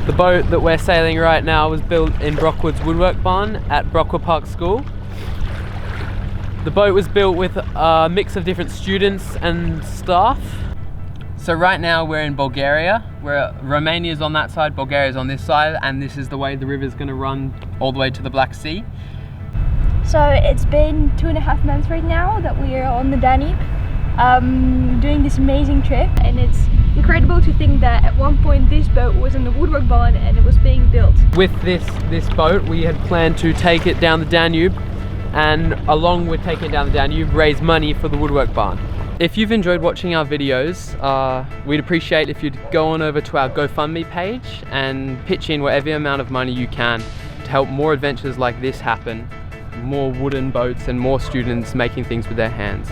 The boat that we're sailing right now was built in Brockwood's woodwork barn at Brockwood Park School. The boat was built with a mix of different students and staff. So right now we're in Bulgaria, where Romania's on that side, Bulgaria's on this side, and this is the way the river's going to run all the way to the Black Sea. So it's been 2.5 months right now that we are on the Danube, doing this amazing trip, and it's incredible to think that at one point this boat was in the woodwork barn and it was being built. With this boat, we had planned to take it down the Danube, and along with taking it down the Danube, raise money for the woodwork barn. If you've enjoyed watching our videos, we'd appreciate if you'd go on over to our Gofundme page and pitch in whatever amount of money you can to help more adventures like this happen, more wooden boats and more students making things with their hands.